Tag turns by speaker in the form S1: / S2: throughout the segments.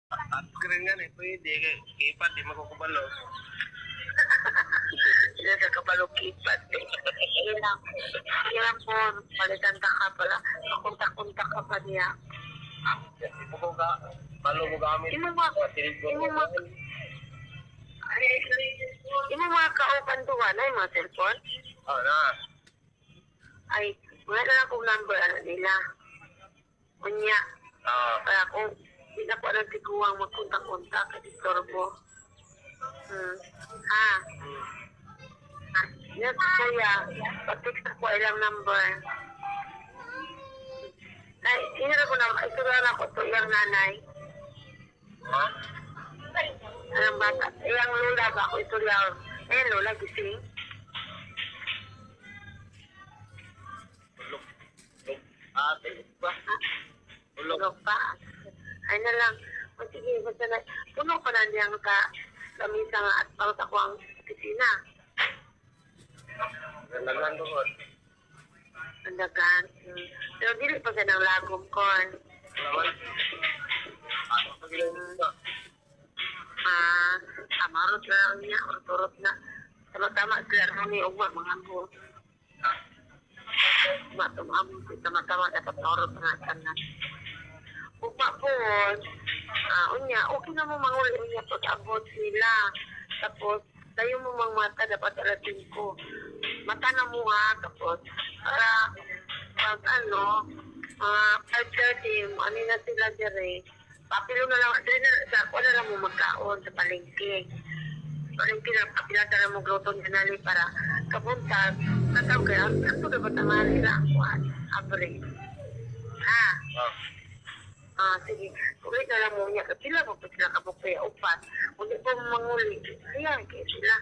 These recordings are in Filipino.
S1: Touchscreen yan eh, pwede. Keypad, di makukubalo.
S2: Sila sa kabalong keypad. Ilang, ilang po, palitan ka pala. Pakunta-kunta ka pa niya.
S1: Ipo ko ka, palo mo gamit.
S2: Imo mga, imo mga, imo mga kaupan doon, ay mga cellphone?
S1: Oh, na.
S2: Ay, wala na akong number ano nila. Kunya, kaya kung hindi na po nagtiguang magkunta-kunta ka dito mo. Ha? Ha? Yes, kuya. Pag-text ako ilang number. Ay, hinara ko na, isuran ako to iyang nanay.
S1: Ha?
S2: Anong bata? Iyang lula ba ako isuran? Eh, lola, gising.
S1: Ulog. Ulog. Ate, ba? Ulog.
S2: Tulog pa. Ay na lang. O sige, basta na. Puno pa na niyang ka lamisa nga at pang sa kuwang opisina.
S1: Gandang doon.
S2: Andagan. Pero dili pa siya ng lagom ko.
S1: Naman. Ano pa ginagawa?
S2: Amarot na lang niya. Turot na. Tama-tama sila rin yung ugma mga po. Matumam. Tama-tama dapat turot na kanan. Ugma po. Unya, okay na mo manguli niya pag-abot sila. Tapos, tayo mo mang mata dapat alatin ko. Mata na mo ha. Tapos, para pag ano, 5:30, ano na sila dire. Papilo na lang, dire na, sa ako na lang mo magkaon sa palengke. Palengke na, kapilata na mo gloton kanali para kapunta. Nataw kaya, ako dapat naman sila ako abre. Ha? Sige. Ulit na lang mo niya. Kapila mo pa sila kapag kaya upat. Kung di po manguli, ayan, kaya sila.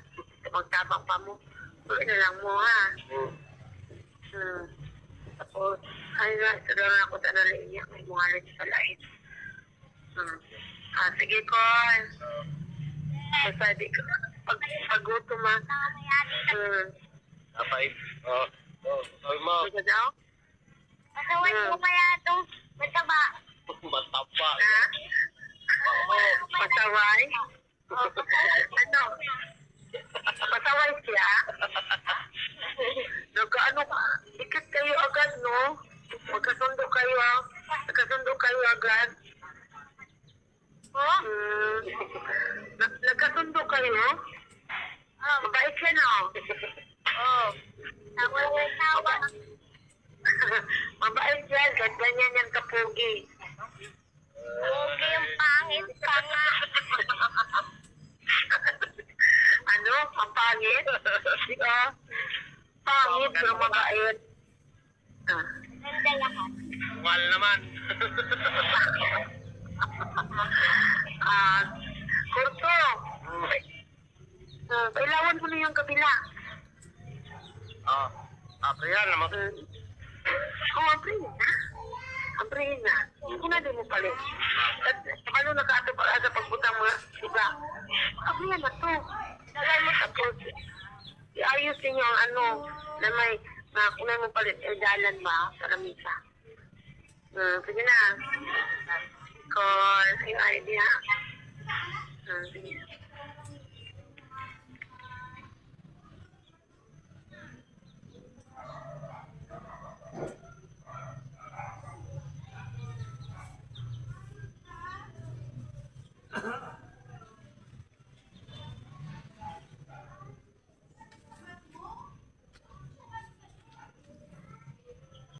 S2: Magtabang pa mo. Ulit na lang mo, ha? Tapos, ano na, sadoran ako sa nalinya. May mga alit sa lain. Sige ko. Basta di ko. Pag-gutom ma.
S1: Napay. Sabi mo.
S2: Ano daw?
S3: Masaway ko kaya itong mataba.
S1: Matapa.
S2: Ha? Pasaway? Ano? Pasaway siya? Nagkaano ka? Dikit kayo agad, no? Magkasundo kayo, ha? Nagkasundo kayo agad. Nagkasundo kayo? Mabait siya, no?
S3: Ako yung tawa.
S2: Mabait siya, ganyan yan kapugi.
S3: Okay yung pangit pa nga.
S2: Ano? Ang pangit? Pangit, pero mabait.
S3: Ganda lahat.
S1: Mahal naman.
S2: Kurso. Kailangan mo na yung kabila.
S1: Yan naman.
S2: Amprihin na. Hindi na din mo palit. At paano nakato para sa pagbutang mga iba? Amprihin na to. Nalay mo tapos. Iayusin niyo ang ano na may kunay mo palit. Dalan ba sa lamisa? Sige na. Call. Yung idea. Sige.